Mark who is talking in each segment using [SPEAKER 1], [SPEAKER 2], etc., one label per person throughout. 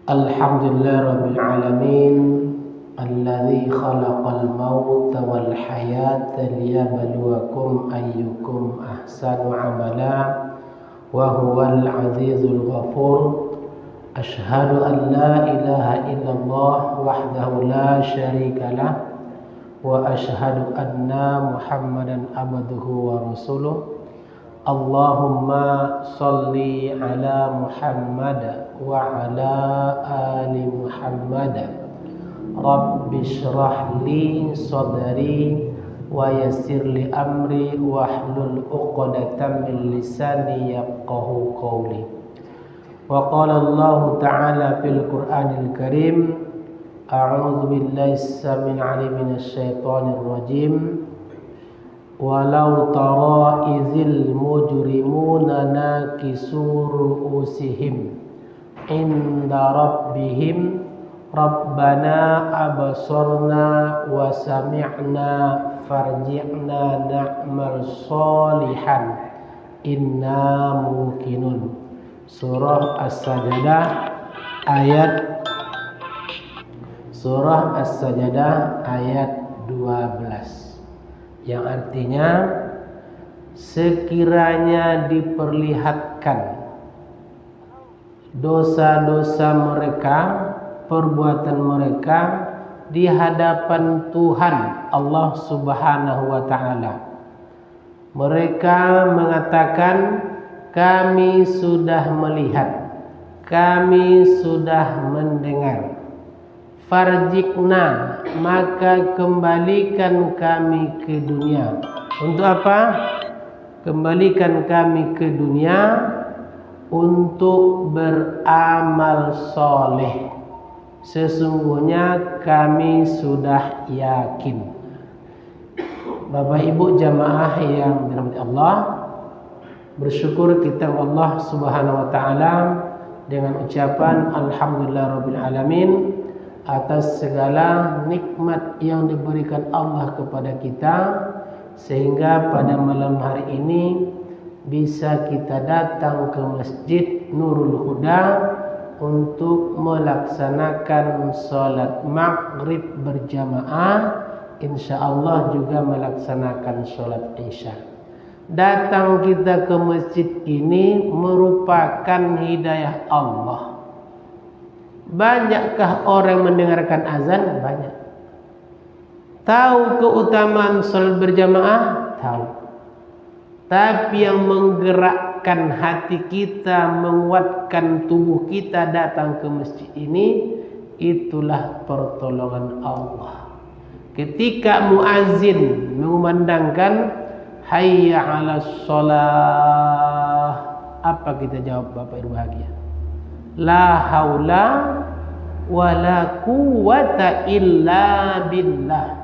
[SPEAKER 1] Alhamdulillah Rabbil Alamin Alladzi khalaqal mauta wal hayata liyabluwakum ayyukum ahsanu amala wa huwal azizul ghafur. Ashhadu an la ilaha illallah wahdahu la syarika lah wa ashhadu anna Muhammadan abduhu wa rasuluh. Allahumma salli ala Muhammad wa ala ali Muhammad. Rabbi shrah li sadri wa yassir li amri wahlul 'uqdatam min lisani yafqahu qawli. Wa qala Allah ta'ala fil Qur'anil Karim, a'udzu billahi as-sami'il 'alim minasy syaithanir rajim. Walau tara izil mujrimuna nakisu ru'usihim inda rabbihim rabbana abasarna wa sami'na farji'na na'mal salihan inna muqinun. Surah As-Sajdah ayat 12, yang artinya sekiranya diperlihatkan dosa-dosa mereka, perbuatan mereka di hadapan Tuhan Allah Subhanahu wa ta'ala, mereka mengatakan, kami sudah melihat, kami sudah mendengar. Farjikna, maka kembalikan kami ke dunia. Untuk apa? Kembalikan kami ke dunia untuk beramal soleh. Sesungguhnya kami sudah yakin. Bapak Ibu jamaah yang dirahmati Allah, bersyukur kita Allah Subhanahu wa ta'ala dengan ucapan Alhamdulillah Rabbil Alamin atas segala nikmat yang diberikan Allah kepada kita, sehingga pada malam hari ini bisa kita datang ke Masjid Nurul Huda untuk melaksanakan sholat maghrib berjamaah, insyaallah juga melaksanakan sholat isya. Datang kita ke masjid ini merupakan hidayah Allah. Banyakkah orang mendengarkan azan? Banyak. Tahu keutamaan salat berjamaah? Tahu. Tapi yang menggerakkan hati kita, menguatkan tubuh kita datang ke masjid ini, itulah pertolongan Allah. Ketika muazin mengumandangkan hayya 'alas shalah, apa kita jawab Bapak Ibu bahagia? La haula wala quwwata illa billah.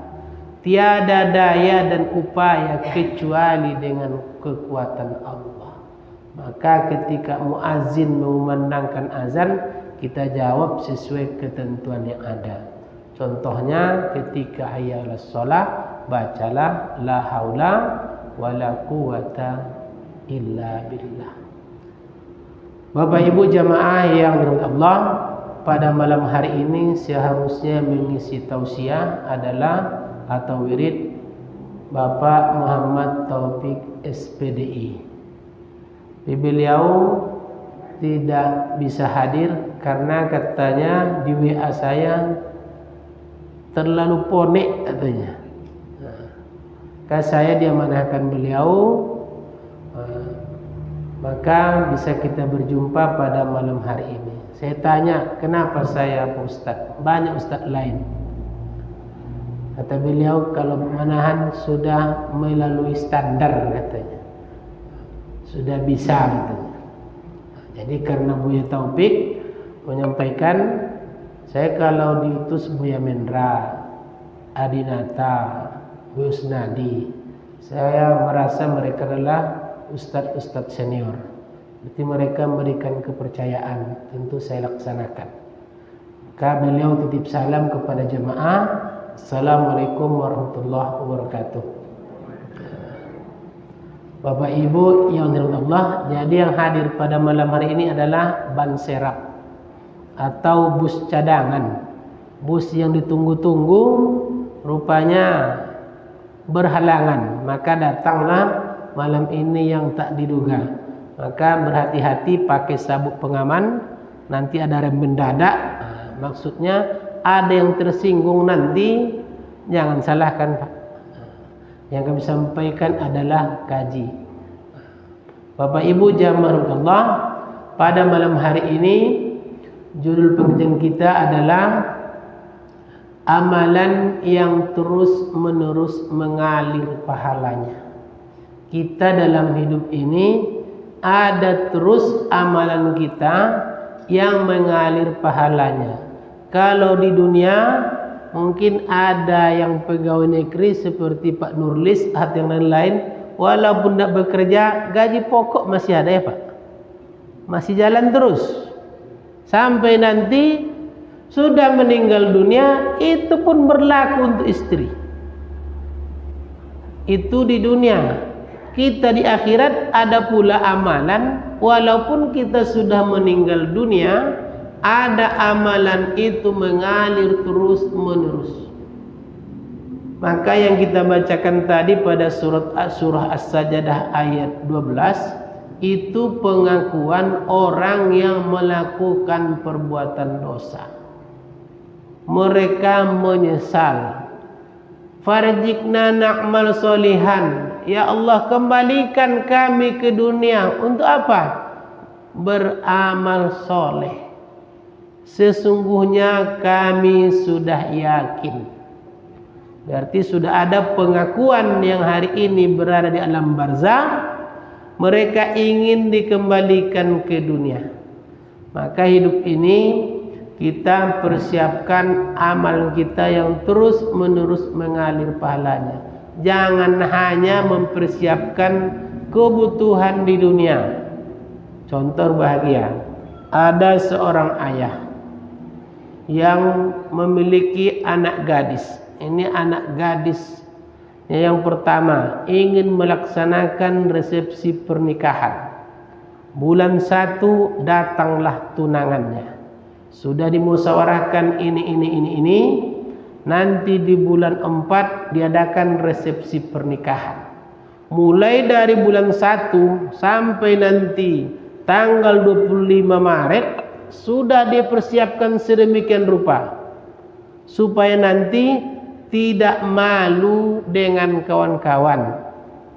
[SPEAKER 1] Tiada daya dan upaya kecuali dengan kekuatan Allah. Maka ketika muazin mengumandangkan azan, kita jawab sesuai ketentuan yang ada. Contohnya ketika hayya 'alas shalah, bacalah la haula wala quwwata illa billah. Bapak Ibu jamaah yang dirahmati Allah, pada malam hari ini seharusnya mengisi tausiah adalah atau wirid Bapak Muhammad Taufik SPDI. Beliau tidak bisa hadir karena katanya di WA saya terlalu ponek katanya. Maka saya diamanahkan beliau, maka bisa kita berjumpa pada malam hari ini. Saya tanya, kenapa saya Pak Ustaz? Banyak Ustaz lain. Kata beliau, kalau pemanahan sudah melalui standar katanya. Sudah bisa katanya. Jadi karena Buya Taufik menyampaikan, saya kalau diutus Buya Mendra, Adinata, Bu Usnadi, saya merasa mereka adalah ustadz-ustadz senior. Berarti mereka memberikan kepercayaan, tentu saya laksanakan. Maka beliau titip salam kepada jemaah. Assalamualaikum warahmatullahi wabarakatuh. Bapak Ibu yang dirahmati Allah, jadi yang hadir pada malam hari ini adalah ban serap atau bus cadangan. Bus yang ditunggu-tunggu rupanya berhalangan, maka datanglah malam ini yang tak diduga. Maka berhati-hati pakai sabuk pengaman, nanti ada rem mendadak. Maksudnya ada yang tersinggung nanti, jangan salahkan Pak. Yang kami sampaikan adalah kaji. Bapak Ibu jamaah Allah, pada malam hari ini judul pengajian kita adalah amalan yang terus-menerus mengalir pahalanya. Kita dalam hidup ini ada terus amalan kita yang mengalir pahalanya. Kalau di dunia mungkin ada yang pegawai negeri seperti Pak Nurlis atau yang lain-lain, walaupun tidak bekerja, gaji pokok masih ada ya Pak, masih jalan terus sampai nanti sudah meninggal dunia. Itu pun berlaku untuk istri. Itu di dunia. Kita di akhirat ada pula amalan, walaupun kita sudah meninggal dunia, ada amalan itu mengalir terus menerus. Maka yang kita bacakan tadi pada surah As-Sajdah ayat 12, itu pengakuan orang yang melakukan perbuatan dosa. Mereka menyesal. Farjikna na'mal solihan. Ya Allah, kembalikan kami ke dunia. Untuk apa? Beramal soleh. Sesungguhnya kami sudah yakin. Berarti sudah ada pengakuan yang hari ini berada di alam barzah. Mereka ingin dikembalikan ke dunia. Maka hidup ini kita persiapkan amal kita yang terus menerus mengalir pahalanya. Jangan hanya mempersiapkan kebutuhan di dunia. Contoh bahagia, ada seorang ayah yang memiliki anak gadis. Ini anak gadis yang pertama ingin melaksanakan resepsi pernikahan. Bulan 1 datanglah tunangannya. Sudah dimusyawarahkan ini. Nanti di bulan 4 diadakan resepsi pernikahan. Mulai dari bulan 1 sampai nanti tanggal 25 Maret sudah dipersiapkan sedemikian rupa supaya nanti tidak malu dengan kawan-kawan.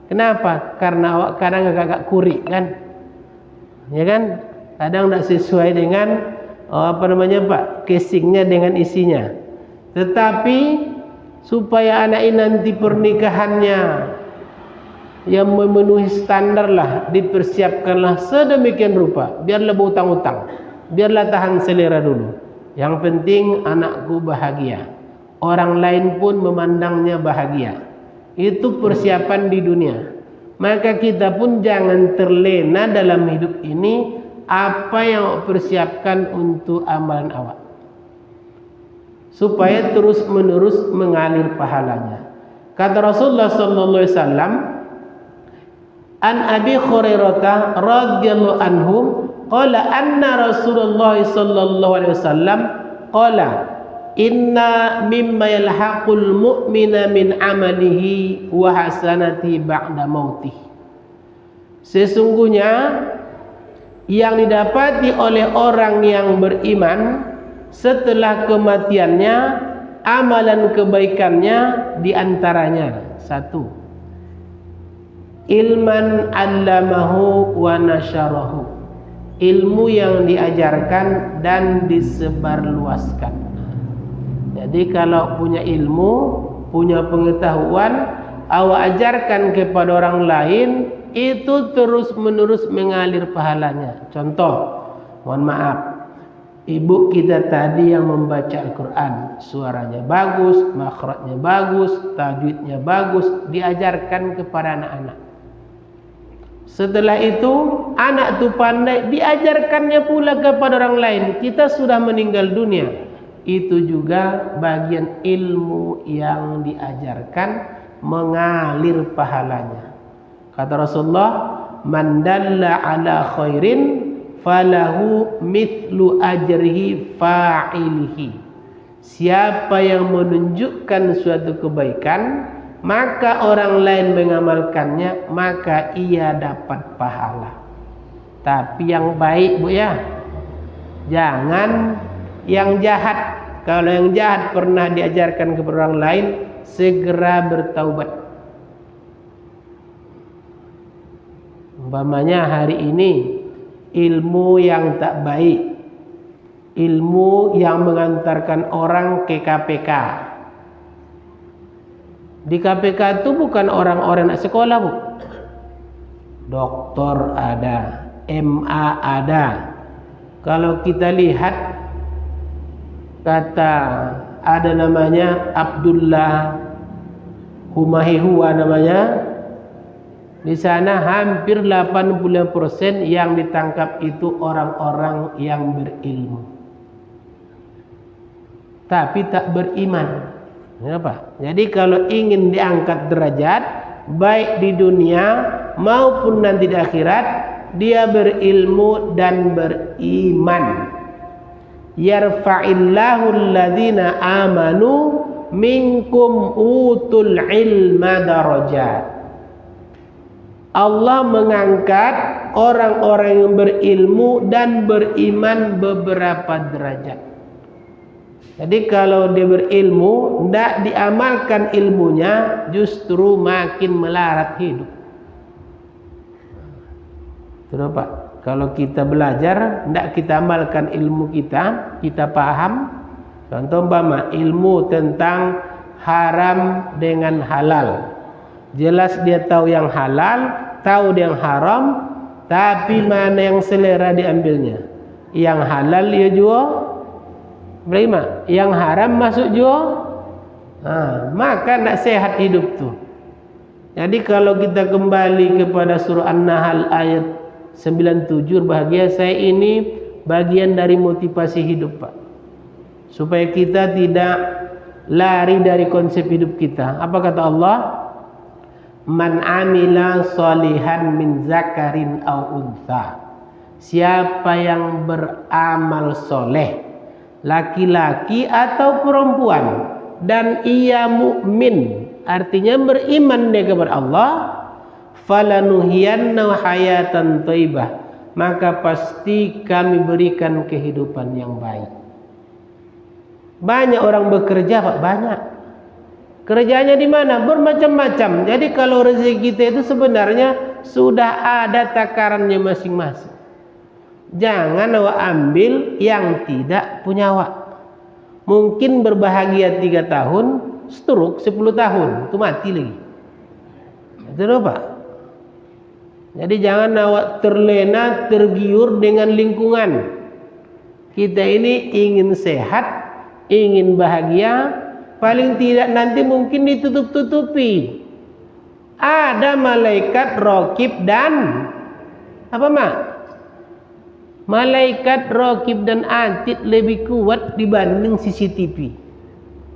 [SPEAKER 1] Kenapa? Karena awak kadang agak kurik kan, ya kan? Kadang tidak sesuai dengan casingnya dengan isinya. Tetapi supaya anak ini nanti pernikahannya yang memenuhi standar lah, dipersiapkanlah sedemikian rupa. Biarlah berutang-utang, biarlah tahan selera dulu. Yang penting anakku bahagia, orang lain pun memandangnya bahagia. Itu persiapan di dunia. Maka kita pun jangan terlena dalam hidup ini. Apa yang awak persiapkan untuk amalan awak, supaya terus menerus mengalir pahalanya. Kata Rasulullah sallallahu alaihi wasallam, an Abi Hurairah radhiyallahu anhu qala anna Rasulullah sallallahu alaihi wasallam qala inna mimma yalhaqul mu'mina min amalihi wa hasanati ba'da mautih. Sesungguhnya yang didapati oleh orang yang beriman setelah kematiannya, amalan kebaikannya diantaranya 1, ilman 'allamahu wa nasyarahu, ilmu yang diajarkan dan disebarluaskan. Jadi kalau punya ilmu, punya pengetahuan, awak ajarkan kepada orang lain, itu terus menerus mengalir pahalanya. Contoh, mohon maaf, ibu kita tadi yang membaca Al-Quran, suaranya bagus, makhrajnya bagus, tajwidnya bagus, diajarkan kepada anak-anak. Setelah itu anak itu pandai, diajarkannya pula kepada orang lain. Kita sudah meninggal dunia, itu juga bagian ilmu yang diajarkan mengalir pahalanya. Kata Rasulullah, man dalla ala khairin falahu mithlu ajrihi fa'ilihi. Siapa yang menunjukkan suatu kebaikan, maka orang lain mengamalkannya, maka ia dapat pahala. Tapi yang baik, Bu ya, jangan yang jahat. Kalau yang jahat pernah diajarkan kepada orang lain, segera bertaubat. Umpamanya hari ini ilmu yang tak baik, ilmu yang mengantarkan orang ke KPK. Di KPK itu bukan orang-orang nak sekolah, Bu. Doktor ada, MA ada. Kalau kita lihat, kata ada namanya Abdullah Humahihua namanya, di sana hampir 80% yang ditangkap itu orang-orang yang berilmu, tapi tak beriman. Kenapa? Jadi kalau ingin diangkat derajat, baik di dunia maupun nanti di akhirat, dia berilmu dan beriman. Yarfa'illahu alladhina amanu minkum utul ilma darajat. Allah mengangkat orang-orang yang berilmu dan beriman beberapa derajat. Jadi kalau dia berilmu, tidak diamalkan ilmunya, justru makin melarat hidup. Kenapa? Kalau kita belajar, tidak kita amalkan ilmu kita, kita paham. Contoh umpama ilmu tentang haram dengan halal. Jelas dia tahu yang halal, tahu yang haram, tapi mana yang selera diambilnya. Yang halal dia jual, berima. Yang haram masuk jual, maka tidak sehat hidup tuh. Jadi kalau kita kembali kepada surah An-Nahl ayat 97, bahagia saya ini bagian dari motivasi hidup, Pak, supaya kita tidak lari dari konsep hidup kita. Apa kata Allah? Man amila salihan min zakarin au untha. Siapa yang beramal soleh, laki-laki atau perempuan, dan ia mukmin, artinya beriman dia kepada Allah, falanuhiyanna hayatan thayyibah, maka pasti kami berikan kehidupan yang baik. Banyak orang bekerja, Pak, banyak. Kerjanya di mana? Bermacam-macam. Jadi kalau rezeki kita itu sebenarnya sudah ada takarannya masing-masing. Jangan awak ambil yang tidak punya awak. Mungkin berbahagia 3 tahun, stroke 10 tahun, itu mati lagi. Itu Pak. Jadi jangan awak terlena, tergiur dengan lingkungan. Kita ini ingin sehat, ingin bahagia, paling tidak nanti mungkin ditutup-tutupi. Ada malaikat raqib dan apa, Mak? Malaikat raqib dan atid lebih kuat dibanding CCTV.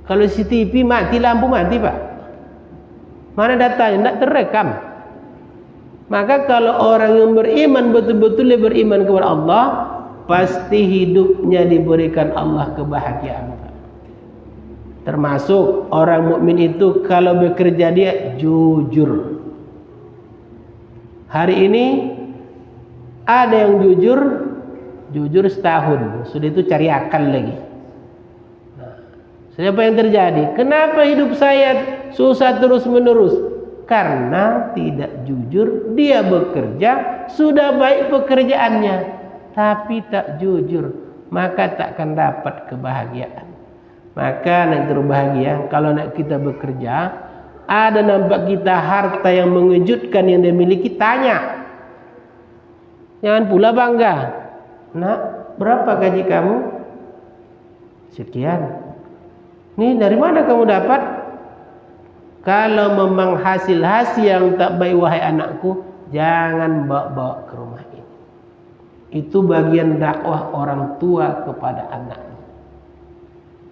[SPEAKER 1] Kalau CCTV mati lampu mati, Pak. Mana datanya? Tidak terekam. Maka kalau orang yang beriman betul-betul dia beriman kepada Allah, pasti hidupnya diberikan Allah kebahagiaan. Termasuk orang mukmin itu kalau bekerja dia jujur. Hari ini ada yang jujur setahun, sudah itu cari akal lagi. Siapa yang terjadi? Kenapa hidup saya susah terus-menerus? Karena tidak jujur. Dia bekerja, sudah baik pekerjaannya, tapi tak jujur, maka takkan dapat kebahagiaan. Maka nak berbahagia kalau nak kita bekerja, ada nampak kita harta yang mengejutkan yang dia miliki, tanya. Jangan pula bangga. Nak, berapa gaji kamu? Sekian. Nih dari mana kamu dapat? Kalau memang hasil-hasil yang tak baik, wahai anakku, jangan bawa-bawa ke rumah ini. Itu bagian dakwah orang tua kepada anaknya.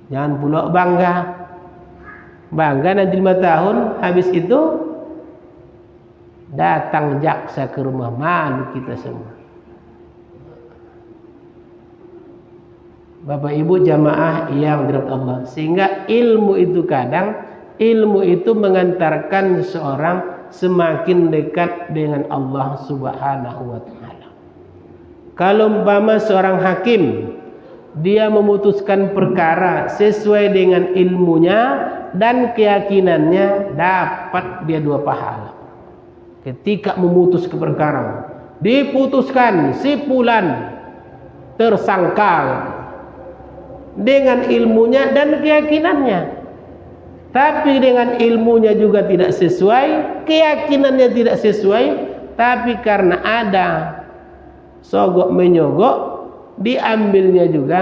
[SPEAKER 1] Jangan pula bangga. Bangga nanti 5 tahun, habis itu datang jaksa ke rumah, malu kita semua. Bapak Ibu jamaah yang dirahmati Allah, sehingga ilmu itu mengantarkan seseorang semakin dekat dengan Allah Subhanahu wa taala. Kalau umpama seorang hakim, dia memutuskan perkara sesuai dengan ilmunya dan keyakinannya, dapat dia 2 pahala. Ketika memutus ke perkara, diputuskan si fulan tersangka dengan ilmunya dan keyakinannya, tapi dengan ilmunya juga tidak sesuai, keyakinannya tidak sesuai, tapi karena ada sogok menyogok diambilnya juga,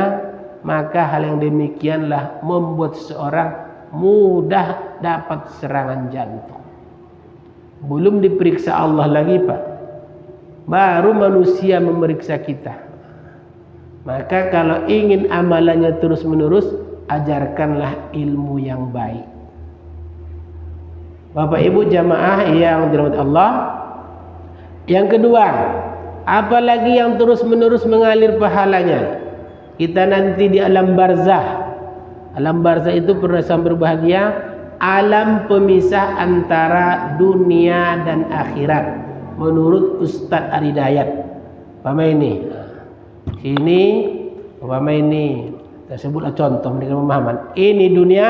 [SPEAKER 1] maka hal yang demikianlah membuat seseorang mudah dapat serangan jantung. Belum diperiksa Allah lagi Pak, baru manusia memeriksa kita. Maka kalau ingin amalannya terus menerus, ajarkanlah ilmu yang baik. Bapak Ibu jamaah yang dirahmati Allah, yang kedua, apalagi yang terus menerus mengalir pahalanya, kita nanti di alam barzah. Alam barzah itu perasaan berbahagia, alam pemisah antara dunia dan akhirat menurut Ustadz Aridayat. Paham ini? Ini umpama ini tersebutlah contoh dengan pemahaman. Ini dunia,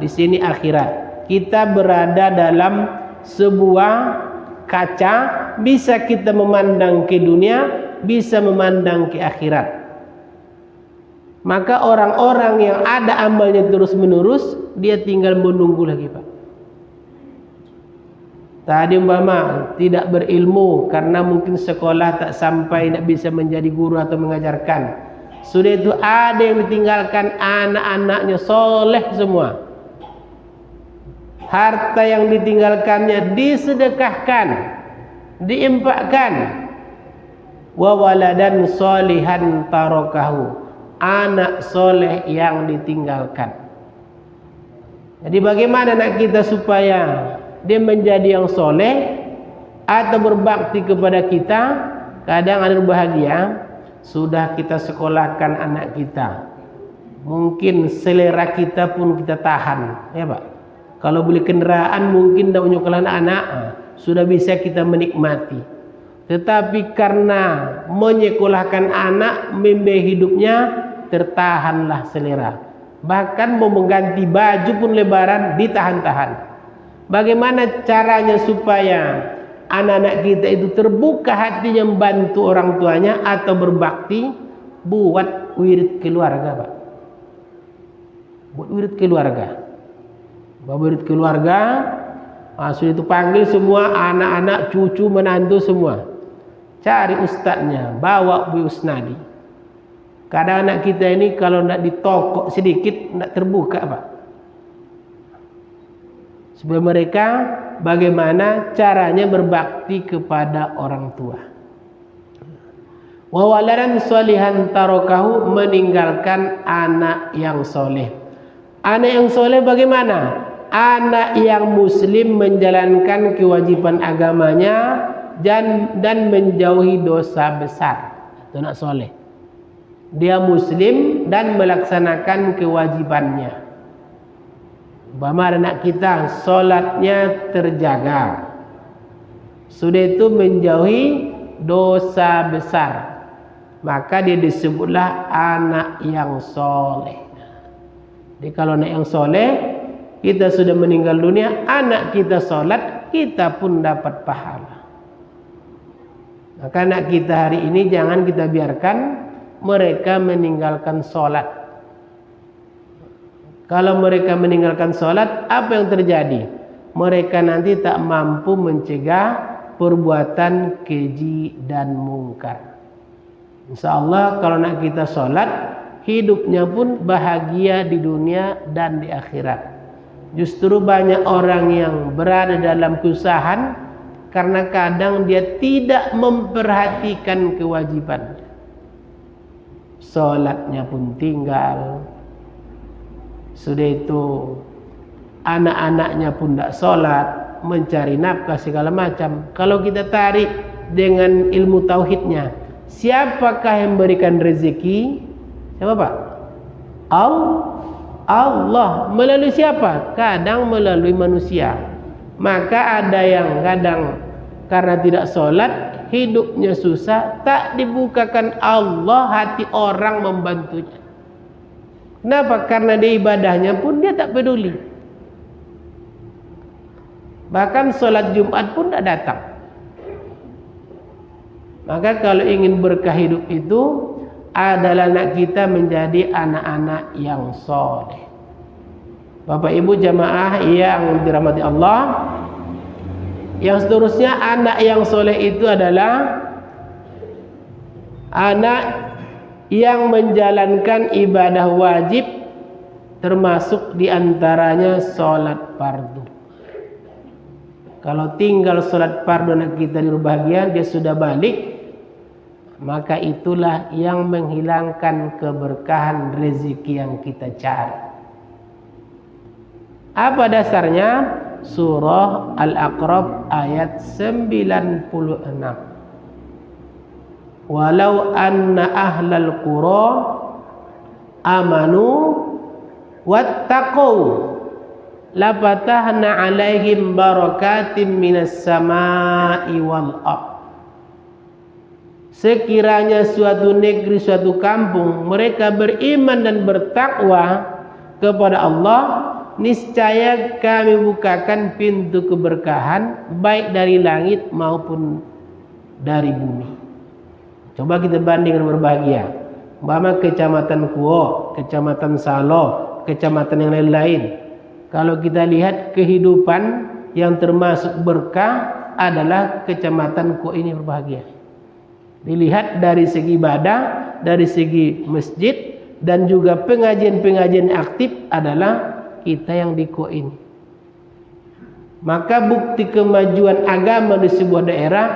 [SPEAKER 1] di sini akhirat. Kita berada dalam sebuah kaca, bisa kita memandang ke dunia, bisa memandang ke akhirat. Maka orang-orang yang ada amalnya terus menerus, dia tinggal menunggu lagi Pak. Tadi umpama tidak berilmu karena mungkin sekolah tak sampai, tidak bisa menjadi guru atau mengajarkan. Sudah itu ada yang ditinggalkan, anak-anaknya soleh semua. Harta yang ditinggalkannya disedekahkan, diinfakkan. Wa waladan solihan tarokahu, anak soleh yang ditinggalkan. Jadi bagaimana anak kita supaya dia menjadi yang soleh atau berbakti kepada kita? Kadang ada bahagia, sudah kita sekolahkan anak kita, mungkin selera kita pun kita tahan, ya Pak. Kalau beli kendaraan mungkin tidak menyekolahkan anak, sudah bisa kita menikmati. Tetapi karena menyekolahkan anak, membiayai hidupnya, tertahanlah selera. Bahkan mau mengganti baju pun lebaran ditahan-tahan. Bagaimana caranya supaya anak-anak kita itu terbuka hatinya membantu orang tuanya atau berbakti? Buat wirid keluarga Pak. Buat wirid keluarga. Buat wirid keluarga, sudah itu panggil semua anak-anak, cucu, menantu semua. Cari ustadznya, bawa Bu Usnadi. Kadang anak kita ini kalau tidak ditokok sedikit, tidak terbuka Pak. Sebelum mereka bagaimana caranya berbakti kepada orang tua. Wa waladan solihan tarokahu, meninggalkan anak yang soleh. Anak yang soleh bagaimana? Anak yang muslim menjalankan kewajiban agamanya dan menjauhi dosa besar. Itu anak soleh. Dia muslim dan melaksanakan kewajibannya. Umpama anak kita solatnya terjaga, sudah itu menjauhi dosa besar, maka dia disebutlah anak yang soleh. Jadi kalau anak yang soleh, kita sudah meninggal dunia, anak kita solat, kita pun dapat pahala. Maka anak kita hari ini jangan kita biarkan mereka meninggalkan solat. Kalau mereka meninggalkan sholat, apa yang terjadi? Mereka nanti tak mampu mencegah perbuatan keji dan mungkar. Insya Allah kalau nak kita sholat, hidupnya pun bahagia di dunia dan di akhirat. Justru banyak orang yang berada dalam kesusahan karena kadang dia tidak memperhatikan kewajiban. Sholatnya pun tinggal. Sudah itu anak-anaknya pun tidak sholat, mencari nafkah segala macam. Kalau kita tarik dengan ilmu tauhidnya, siapakah yang memberikan rezeki? Siapa Pak? Allah. Melalui siapa? Kadang melalui manusia. Maka ada yang kadang karena tidak sholat, hidupnya susah, tak dibukakan Allah hati orang membantunya. Kenapa? Karena di ibadahnya pun dia tak peduli. Bahkan sholat Jumat pun tak datang. Maka kalau ingin berkah hidup itu adalah anak kita menjadi anak-anak yang soleh. Bapak Ibu jamaah yang dirahmati Allah, yang seterusnya anak yang soleh itu adalah anak yang menjalankan ibadah wajib, termasuk diantaranya sholat fardu. Kalau tinggal sholat fardu anak kita di bahagia, dia sudah balik, maka itulah yang menghilangkan keberkahan rezeki yang kita cari. Apa dasarnya? Surah Al-A'raf ayat 96. Walau anna ahlal qura amanu wattaqu lafatahna alaihim barakatim minas samai wal ardh. Sekiranya suatu negeri, suatu kampung mereka beriman dan bertakwa kepada Allah, niscaya kami bukakan pintu keberkahan baik dari langit maupun dari bumi. Coba kita bandingkan berbahagia. Umpama kecamatan Kuo, kecamatan Salo, kecamatan yang lain-lain. Kalau kita lihat kehidupan yang termasuk berkah adalah kecamatan Kuo ini berbahagia. Dilihat dari segi ibadah, dari segi masjid, dan juga pengajian-pengajian aktif adalah kita yang di Kuo ini. Maka bukti kemajuan agama di sebuah daerah,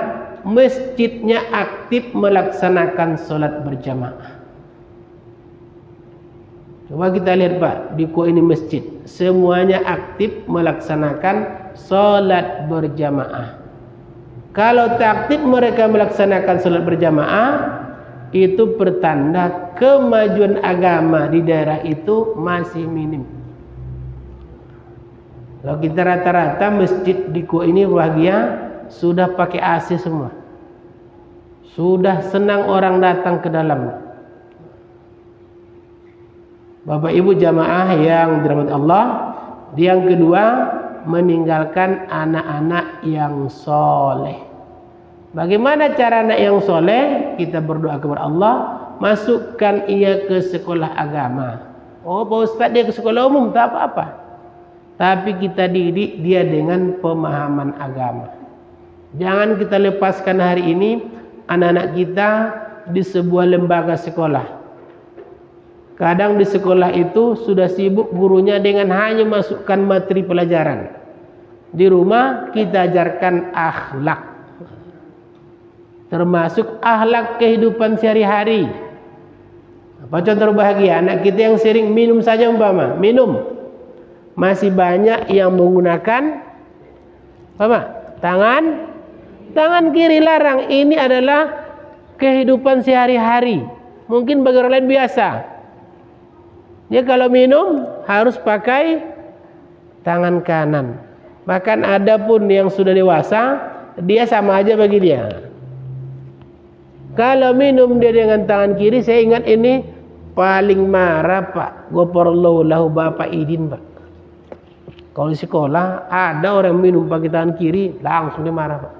[SPEAKER 1] masjidnya aktif melaksanakan sholat berjamaah. Coba kita lihat Pak, di Kuo ini masjid semuanya aktif melaksanakan sholat berjamaah. Kalau tak aktif mereka melaksanakan sholat berjamaah, itu pertanda kemajuan agama di daerah itu masih minim. Kalau kita rata-rata masjid di Kuo ini bahagia sudah pakai AC semua, sudah senang orang datang ke dalam. Bapak Ibu jamaah yang dirahmati Allah, yang kedua meninggalkan anak-anak yang soleh. Bagaimana cara anak yang soleh? Kita berdoa kepada Allah, masukkan ia ke sekolah agama. Oh Pak Ustadz dia ke sekolah umum tak apa-apa, tapi kita didik dia dengan pemahaman agama. Jangan kita lepaskan hari ini anak-anak kita di sebuah lembaga sekolah. Kadang di sekolah itu sudah sibuk gurunya dengan hanya masukkan materi pelajaran. Di rumah kita ajarkan akhlak, termasuk akhlak kehidupan sehari-hari. Apa contoh bahagia? Anak kita yang sering minum saja umpama, minum. Masih banyak yang menggunakan apa? Tangan kiri larang. Ini adalah kehidupan sehari-hari. Mungkin bagi orang lain biasa. Dia kalau minum harus pakai tangan kanan. Bahkan ada pun yang sudah dewasa, dia sama aja bagi dia. Kalau minum dia dengan tangan kiri, saya ingat ini paling marah Pak. Ghafarallahu lahu Bapak Idin Pak. Kalau di sekolah ada orang minum pakai tangan kiri, langsung dia marah Pak.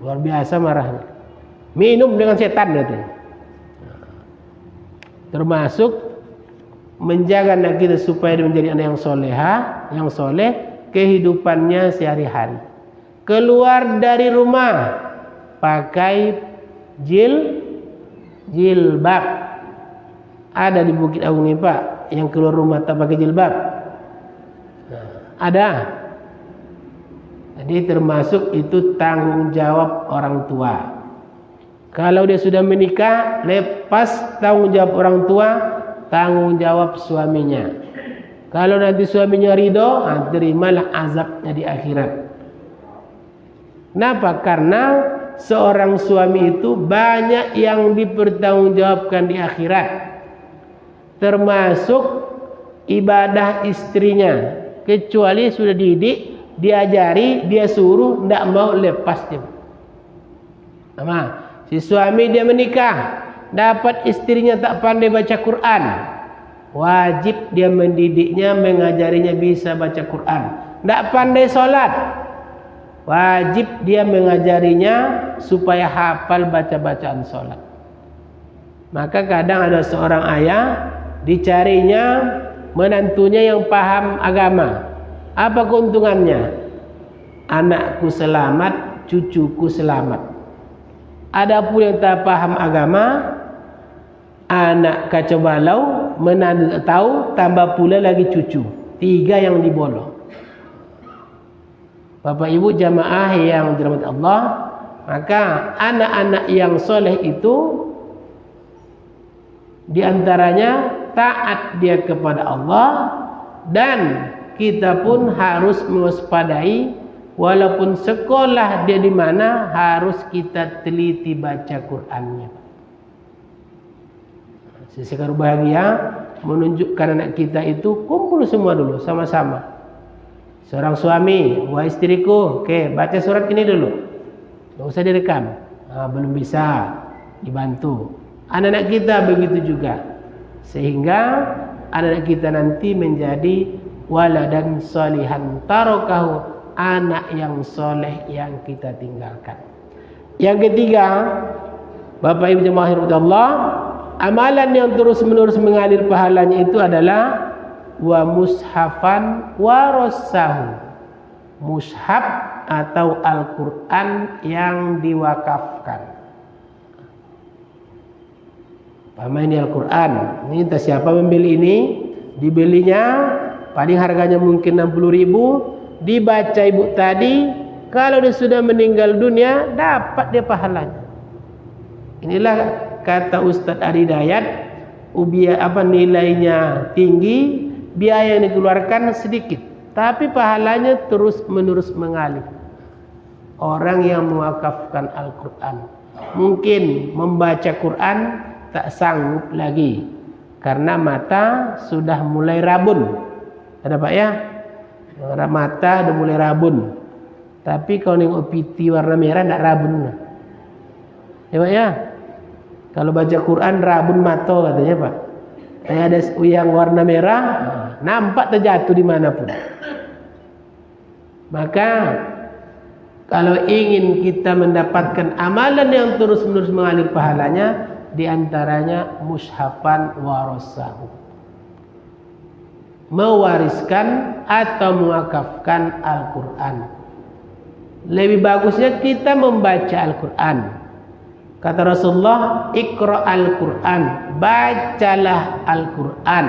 [SPEAKER 1] Luar biasa marahnya. Minum dengan setan katanya. Termasuk menjaga anak kita supaya dia menjadi anak yang soleha, yang soleh, kehidupannya sehari-hari. Keluar dari rumah pakai jilbab. Ada di Bukit Agung ini Pak, yang keluar rumah tak pakai jilbab. Ada. Jadi termasuk itu tanggung jawab orang tua. Kalau dia sudah menikah, lepas tanggung jawab orang tua, tanggung jawab suaminya. Kalau nanti suaminya ridho, terimalah azabnya di akhirat. Kenapa? Karena seorang suami itu banyak yang dipertanggungjawabkan di akhirat. termasuk ibadah istrinya, kecuali sudah dididik, diajari, dia suruh, tidak mau lepas dia. Si suami dia menikah, dapat istrinya tak pandai baca Quran, wajib dia mendidiknya, mengajarinya bisa baca Quran. Tidak pandai sholat, wajib dia mengajarinya supaya hafal baca-bacaan sholat. Maka kadang ada seorang ayah dicarinya menantunya yang paham agama. Apa keuntungannya? Anakku selamat, cucuku selamat. Adapun yang tak paham agama, anak kacau balau, menantu tak tahu, tambah pula lagi cucu. 3 yang dibolong. Bapak Ibu jamaah yang dirahmati Allah, maka anak-anak yang soleh itu diantaranya taat dia kepada Allah, dan kita pun harus mewaspadai, walaupun sekolah dia di mana, harus kita teliti baca Qur'annya. Sesekali bahagia menunjukkan anak kita itu kumpul semua dulu sama-sama. Seorang suami, wah istriku, oke, baca surat ini dulu, nggak usah direkam. Belum bisa, dibantu. Anak-anak kita begitu juga, sehingga anak-anak kita nanti menjadi waladan sholihan tarokahu, anak yang soleh yang kita tinggalkan. Yang ketiga, Bapak Ibu jemaah Allah, amalan yang terus-menerus mengalir pahalanya itu adalah wa mushafan warasahu, mushaf atau Al-Quran yang diwakafkan. Paman ini Al-Quran, ini entah siapa membeli ini, dibelinya paling harganya mungkin 60.000, dibaca ibu tadi, kalau dia sudah meninggal dunia dapat dia pahalanya. Inilah kata Ustadz Aridayat, nilainya tinggi, biaya yang dikeluarkan sedikit, tapi pahalanya terus menerus mengalir. Orang yang mewakafkan Al-Quran, mungkin membaca Quran tak sanggup lagi karena mata sudah mulai rabun. Ada Pak ya? Mata sudah mulai rabun. Tapi kalau nengok piti warna merah tak rabun. Ya Pak ya? Kalau baca Quran rabun mata katanya Pak. Saya ada yang warna merah, nampak terjatuh dimanapun. Maka kalau ingin kita mendapatkan amalan yang terus-menerus mengalir pahalanya, diantaranya mushafan warasahu, mewariskan atau mewakafkan Al-Quran. Lebih bagusnya kita membaca Al-Quran. Kata Rasulullah, Iqra al-Quran, bacalah Al-Quran,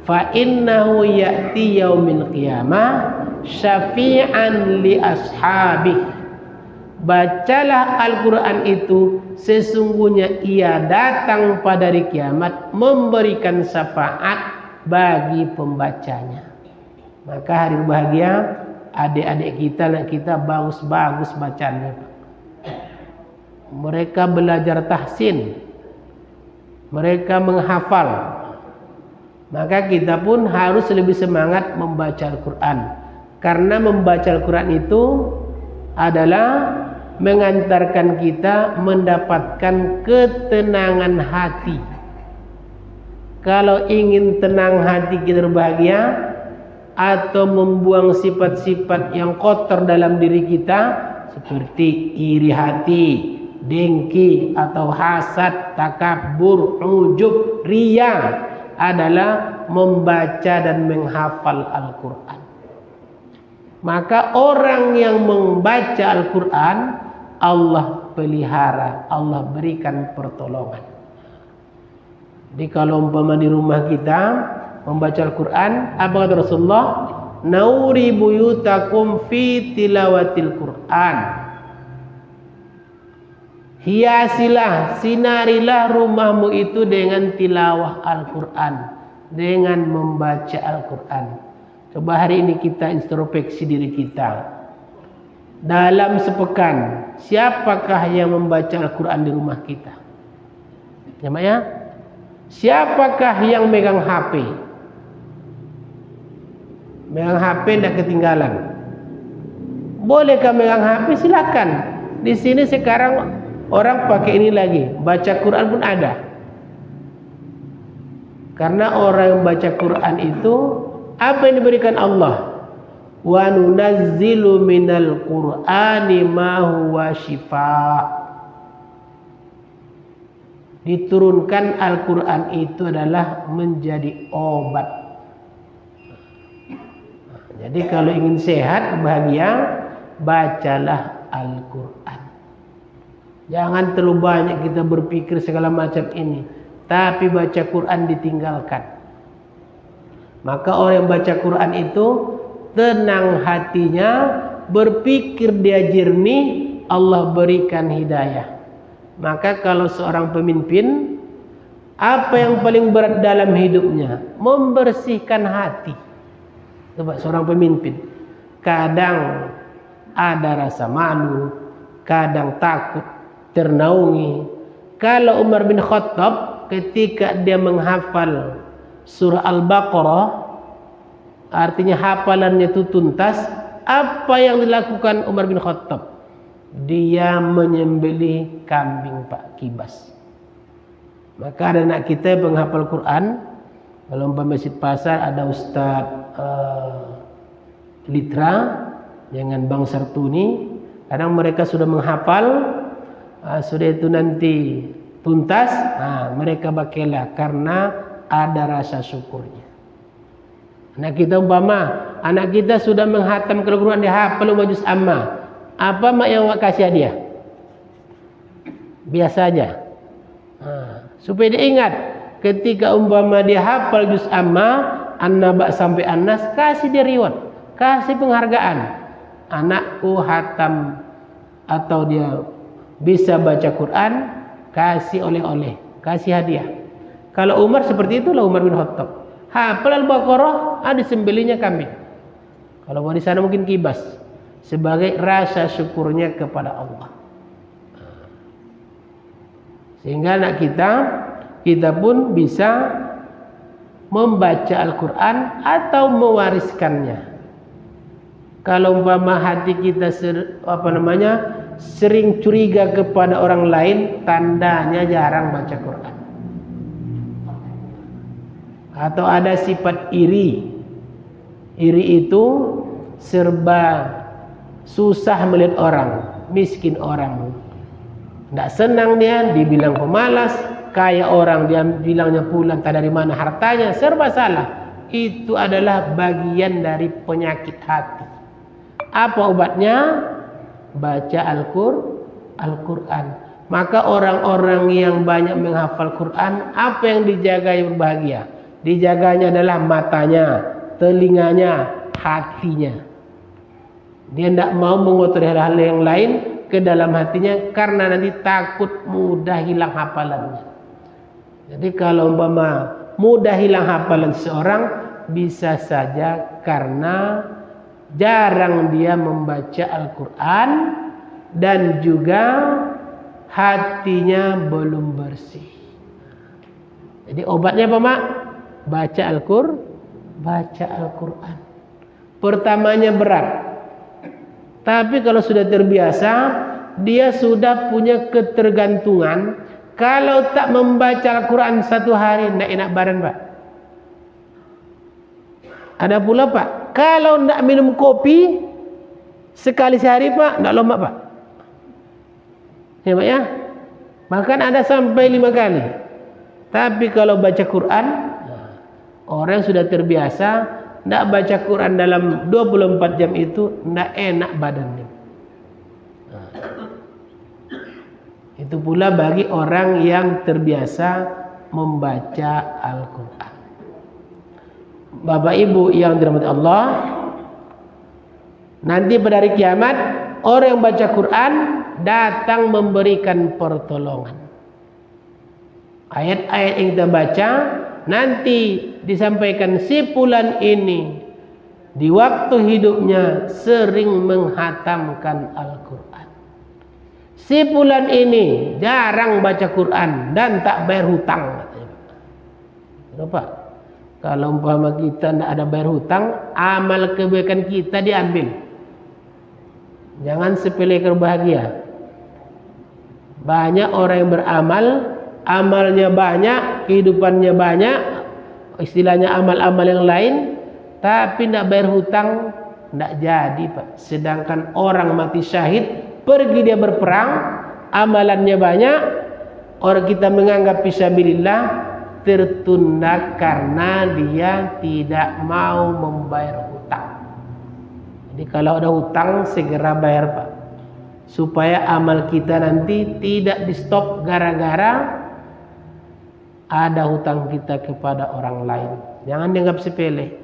[SPEAKER 1] fa innahu ya'ti yaumil qiyamah syafi'an li ashabih. Bacalah Al-Quran itu, sesungguhnya ia datang pada hari kiamat memberikan syafaat bagi pembacanya. Maka hari bahagia adik-adik kita, anak kita bagus-bagus bacaannya. Mereka belajar tahsin, mereka menghafal. Maka kita pun harus lebih semangat membaca Al-Quran, karena membaca Al-Quran itu adalah mengantarkan kita mendapatkan ketenangan hati. Kalau ingin tenang hati kita berbahagia, atau membuang sifat-sifat yang kotor dalam diri kita, seperti iri hati, dengki atau hasad, takabur, ujub, riya, adalah membaca dan menghafal Al-Quran. Maka orang yang membaca Al-Quran, Allah pelihara, Allah berikan pertolongan. Jadi kalau umpama di rumah kita membaca Al-Quran, apa kata Rasulullah? Nauri buyutakum fi tilawatil Quran. Hiasilah, sinarilah rumahmu itu dengan tilawah Al-Quran, dengan membaca Al-Quran. Coba hari ini kita introspeksi diri kita. Dalam sepekan, siapakah yang membaca Al-Quran di rumah kita? Ya, Mak ya? Siapakah yang megang HP? Megang HP tidak ketinggalan. Bolehkah megang HP? Silakan. Di sini sekarang orang pakai ini lagi, baca Quran pun ada. Karena orang yang baca Quran itu apa yang diberikan Allah? Wa nunazzilu minal Qur'ani ma huwa shifaa. Diturunkan Al-Quran itu adalah menjadi obat. Jadi kalau ingin sehat, bahagia, bacalah Al-Quran. Jangan terlalu banyak kita berpikir segala macam ini, tapi baca Quran ditinggalkan. Maka orang yang baca Quran itu tenang hatinya, berpikir dia jernih, Allah berikan hidayah. Maka kalau seorang pemimpin, apa yang paling berat dalam hidupnya? Membersihkan hati. Coba seorang pemimpin, kadang ada rasa malu, kadang takut, ternaungi. Kalau Umar bin Khattab ketika dia menghafal surah Al-Baqarah, artinya hafalannya itu tuntas, apa yang dilakukan Umar bin Khattab? Dia menyembelih kambing Pak Kibas. Maka ada anak kita yang menghafal Quran, kalau umpama masjid pasar ada Ustaz Litra dengan Bang Sartuni, kadang mereka sudah menghafal, sudah itu nanti tuntas, mereka bakelah karena ada rasa syukurnya. Anak kita umpama anak kita sudah menghatam Al-Quran, dia hafal juz amma, apa mak yang awak kasih hadiah? Biasa aja, supaya dia ingat ketika umpama dia hafal juz amma, an-naba sampai an-nas, kasih dia reward, kasih penghargaan. Anakku hatam atau dia bisa baca Quran, kasih oleh-oleh, kasih hadiah. Kalau Umar seperti itulah Umar bin Khattab. Hafal Al-Baqarah, ada sembelihnya kambing. Kalau di sana mungkin kibas, sebagai rasa syukurnya kepada Allah. Sehingga anak kita pun bisa membaca Al-Quran atau mewariskannya. Kalau umpama hati kita sering curiga kepada orang lain, tandanya jarang baca Quran. Atau ada sifat iri. Iri itu serba susah melihat orang, miskin orang. Tidak senang dia, dibilang pemalas, kaya orang, dia bilangnya pula entah dari mana hartanya, serba salah. Itu adalah bagian dari penyakit hati. Apa obatnya? Baca Al-Quran. Maka orang-orang yang banyak menghafal Quran, apa yang dijaga yang berbahagia? Dijaganya adalah matanya, telinganya, hatinya. Dia tidak mau mengotori hal-hal yang lain ke dalam hatinya, karena nanti takut mudah hilang hafalannya. Jadi kalau umpama mudah hilang hafalan seseorang, bisa saja karena jarang dia membaca Al-Quran dan juga hatinya belum bersih. Jadi obatnya apa mak? Baca Al-Quran. Pertamanya berat, tapi kalau sudah terbiasa, dia sudah punya ketergantungan. Kalau tak membaca Al-Quran satu hari, tidak enak badan pak. Ada pula pak, kalau tidak minum kopi sekali sehari pak, tidak lemak pak. Ya pak ya, bahkan ada sampai 5 kali. Tapi kalau baca Quran, orang sudah terbiasa, tidak baca Quran dalam 24 jam itu tidak enak badannya. Itu pula bagi orang yang terbiasa membaca Al-Quran. Bapak Ibu yang dirahmati Allah, nanti pada hari kiamat orang yang baca Quran datang memberikan pertolongan. Ayat-ayat yang kita baca nanti disampaikan, si fulan ini di waktu hidupnya sering menghatamkan Al-Quran. Si fulan ini jarang baca Quran dan tak bayar hutang. Pak, kalau umpama kita tidak ada bayar hutang, amal kebaikan kita diambil. Jangan sepelekan bahagia. Banyak orang yang beramal, amalnya banyak, kehidupannya banyak, istilahnya amal-amal yang lain, tapi tidak bayar hutang, tidak jadi Pak. Sedangkan orang mati syahid, pergi dia berperang, amalannya banyak, orang kita menganggap fisabilillah, tertunda karena dia tidak mau membayar hutang. Jadi kalau ada hutang segera bayar Pak, supaya amal kita nanti tidak di stop gara-gara ada hutang kita kepada orang lain. Jangan dianggap sepele.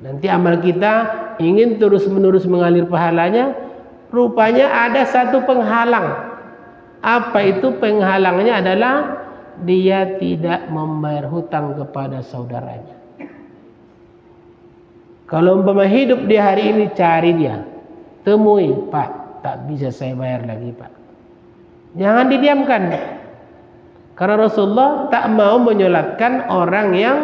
[SPEAKER 1] Nanti amal kita ingin terus-menerus mengalir pahalanya, rupanya ada satu penghalang. Apa itu penghalangnya? Adalah dia tidak membayar hutang kepada saudaranya. Kalau umpama hidup di hari ini, cari dia, temui, Pak, tak bisa saya bayar lagi Pak. Jangan didiamkan. Karena Rasulullah tak mau menyolatkan orang yang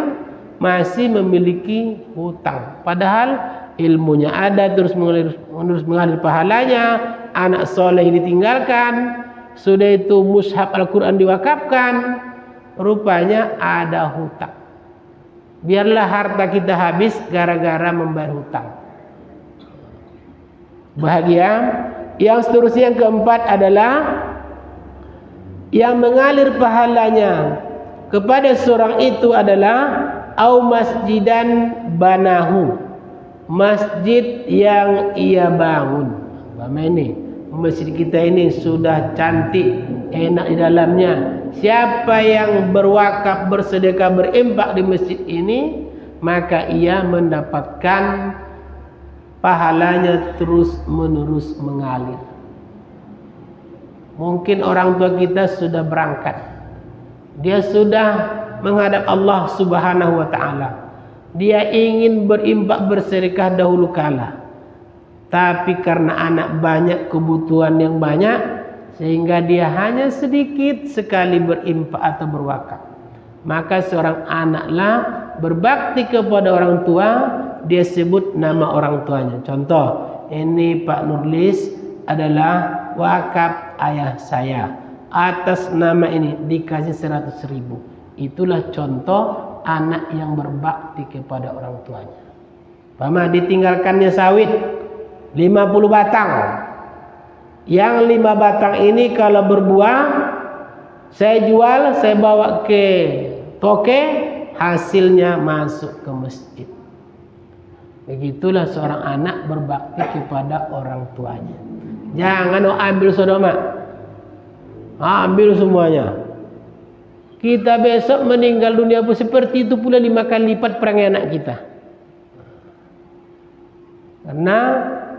[SPEAKER 1] masih memiliki hutang. Padahal ilmunya ada, terus mengalir pahalanya, anak soleh ditinggalkan, sudah itu mushaf Al-Quran diwakafkan, rupanya ada hutang. Biarlah harta kita habis gara-gara membayar hutang. Bahagia. Yang seterusnya yang keempat adalah yang mengalir pahalanya kepada seorang itu adalah au masjidan banahu, masjid yang ia bangun. Bagaimana ini? Masjid kita ini sudah cantik, enak di dalamnya. Siapa yang berwakaf, bersedekah, berinfak di masjid ini, maka ia mendapatkan pahalanya terus menerus mengalir. Mungkin orang tua kita sudah berangkat, dia sudah menghadap Allah Subhanahu wa ta'ala, dia ingin berinfak, bersedekah dahulu kala, tapi karena anak banyak, kebutuhan yang banyak, sehingga dia hanya sedikit sekali berinfak atau berwakaf. Maka seorang anaklah berbakti kepada orang tua, dia sebut nama orang tuanya. Contoh, ini Pak Nurlis adalah wakaf ayah saya, atas nama ini dikasih 100.000. Itulah contoh anak yang berbakti kepada orang tuanya. Pama ditinggalkannya sawit 50 batang. Yang 5 batang ini kalau berbuah, saya jual, saya bawa ke toke, hasilnya masuk ke masjid. Begitulah seorang anak berbakti kepada orang tuanya. Jangan ambil sodoma, ambil semuanya. Kita besok meninggal dunia pun seperti itu pula 5 kali lipat perangai anak kita. Karena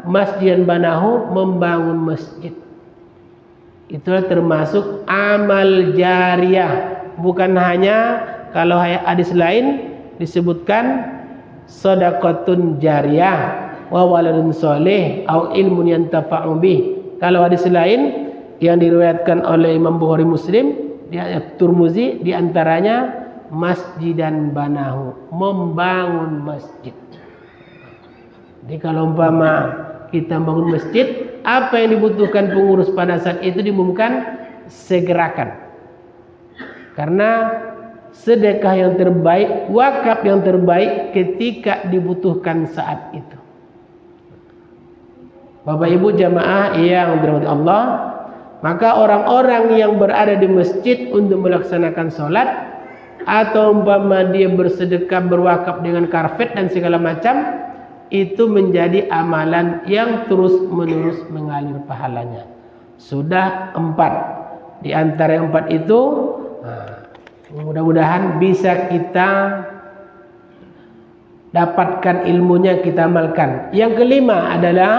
[SPEAKER 1] masjid banahu, membangun masjid, itulah termasuk amal jariah. Bukan hanya kalau hadis lain disebutkan sedekatun jariyah wa waladun soleh au ilmun yantafa'u bih. Kalau hadis lain yang diriwayatkan oleh Imam Bukhari, Muslim, Turmuzi, diantaranya masjidan banahu, membangun masjid. Jadi kalau umpama kita bangun masjid, apa yang dibutuhkan pengurus pada saat itu diumumkan, segerakan. Karena sedekah yang terbaik, wakaf yang terbaik ketika dibutuhkan saat itu. Bapak Ibu jamaah yang dirahmati Allah, maka orang-orang yang berada di masjid untuk melaksanakan sholat, atau umpama dia bersedekah, berwakaf dengan karpet dan segala macam, itu menjadi amalan yang terus menerus mengalir pahalanya. Sudah 4. Di antara yang 4 itu, mudah-mudahan bisa kita dapatkan ilmunya, kita amalkan. Yang kelima adalah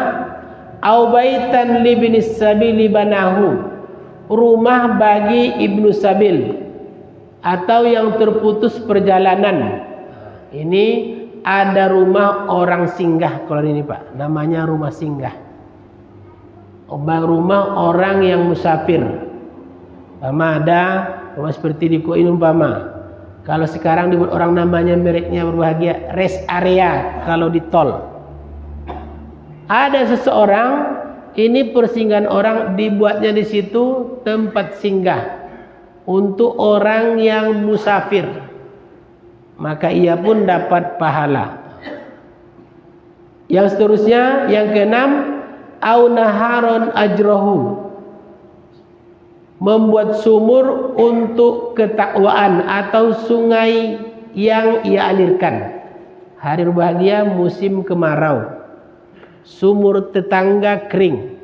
[SPEAKER 1] au baitan libnis sabili banahu, rumah bagi ibnu sabil atau yang terputus perjalanan. Ini ada rumah orang singgah, kalau ini Pak, namanya rumah singgah. Rumah orang yang musafir. Ada rumah seperti di Koin umpama, Kalau sekarang dibuat orang namanya mereknya berbahagia, rest area kalau di tol. Ada seseorang, ini persinggahan orang, dibuatnya di situ tempat singgah untuk orang yang musafir. Maka ia pun dapat pahala. Yang seterusnya, yang keenam, au naharon ajrohu, membuat sumur untuk ketakwaan atau sungai yang ia alirkan. Hari berbahagia musim kemarau, sumur tetangga kering,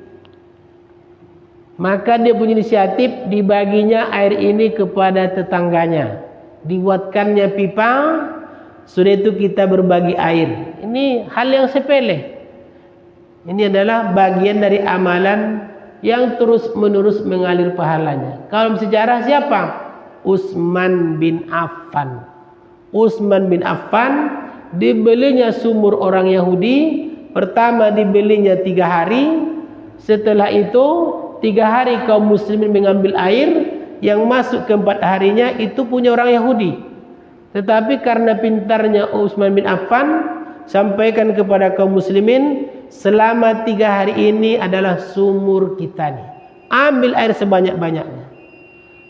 [SPEAKER 1] maka dia punya inisiatif, dibaginya air ini kepada tetangganya, dibuatkannya pipa, sudah itu kita berbagi air. Ini hal yang sepele. Ini adalah bagian dari amalan yang terus menerus mengalir pahalanya. Kalau sejarah siapa? Utsman bin Affan. Utsman bin Affan dibelinya sumur orang Yahudi. Pertama dibelinya 3 hari. Setelah itu 3 hari kaum muslimin mengambil air, yang masuk ke 4 harinya itu punya orang Yahudi. Tetapi karena pintarnya Utsman bin Affan, sampaikan kepada kaum muslimin, selama 3 hari ini adalah sumur kita nih, ambil air sebanyak-banyaknya.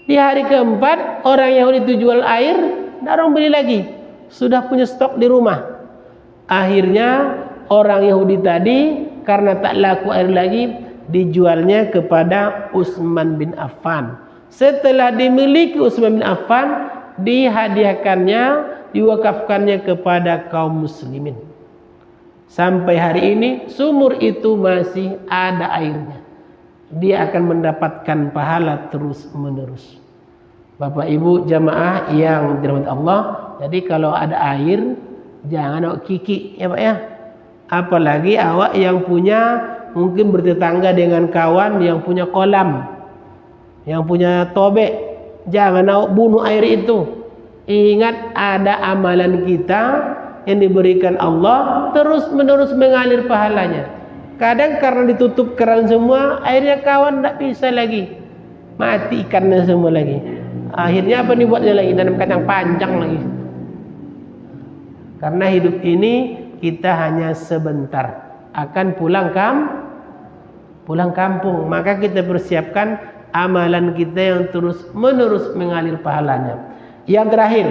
[SPEAKER 1] Di hari keempat orang Yahudi itu jual air, orang beli lagi, sudah punya stok di rumah. Akhirnya orang Yahudi tadi karena tak laku air lagi, dijualnya kepada Utsman bin Affan. Setelah dimiliki Utsman bin Affan, dihadiahkannya, diwakafkannya kepada kaum muslimin. Sampai hari ini sumur itu masih ada airnya. Dia akan mendapatkan pahala terus menerus. Bapak Ibu jamaah yang dirahmati Allah, jadi kalau ada air jangan awak kiki ya Pak ya. Apalagi awak yang punya, mungkin bertetangga dengan kawan yang punya kolam, yang punya tobek, jangan awak bunuh air itu. Ingat ada amalan kita yang diberikan Allah terus menerus mengalir pahalanya. Kadang karena ditutup keran semua, airnya kawan tak bisa lagi, mati ikannya semua lagi. Akhirnya apa dibuatnya lagi? Tanam kacang panjang lagi. Karena hidup ini kita hanya sebentar, akan pulang kampung. Maka kita persiapkan amalan kita yang terus menerus mengalir pahalanya. Yang terakhir,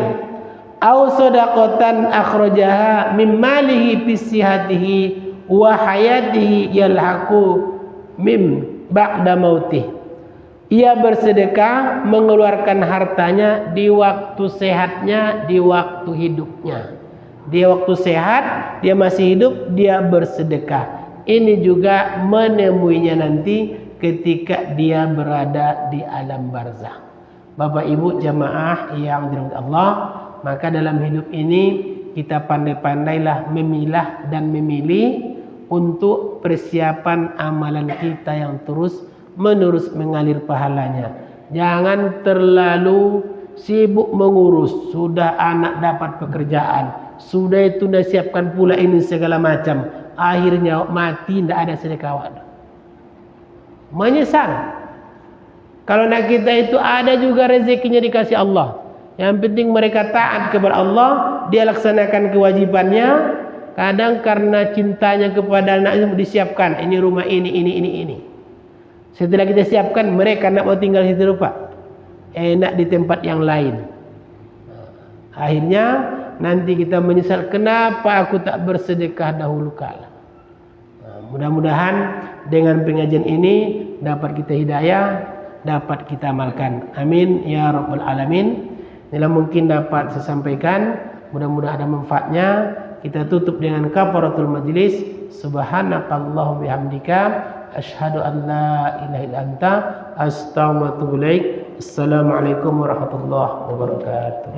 [SPEAKER 1] au shadaqatan akhrajaha min malihi fi sihhatihi wa hayatihi yalhaqu mim ba'da mautih. Ia bersedekah mengeluarkan hartanya di waktu sehatnya, di waktu hidupnya. Dia waktu sehat, dia masih hidup, dia bersedekah. Ini juga menemuinya nanti ketika dia berada di alam barzakh. Bapak Ibu jamaah yang dirahmati Allah, maka dalam hidup ini kita pandai-pandailah memilah dan memilih untuk persiapan amalan kita yang terus menerus mengalir pahalanya. Jangan terlalu sibuk mengurus, sudah anak dapat pekerjaan, sudah itu dah siapkan pula ini segala macam, akhirnya mati tidak ada sedekah, menyesal. Kalau nak kita itu ada juga rezekinya dikasih Allah. Yang penting mereka taat kepada Allah, dia laksanakan kewajibannya. Kadang karena cintanya kepada anak disiapkan, ini rumah ini. Setelah kita siapkan, mereka nak mau tinggal situ lupa, enak di tempat yang lain. Akhirnya nanti kita menyesal, kenapa aku tak bersedekah dahulu kala. Mudah-mudahan dengan pengajian ini dapat kita hidayah, dapat kita amalkan. Amin ya rabbal alamin. Inilah mungkin dapat saya sampaikan, mudah-mudahan ada manfaatnya. Kita tutup dengan kafaratul majlis. Subhanakallahumma bihamdika asyhadu an la ilaha illa anta astaghfiruka wa atubu ilaik. Assalamualaikum warahmatullahi wabarakatuh.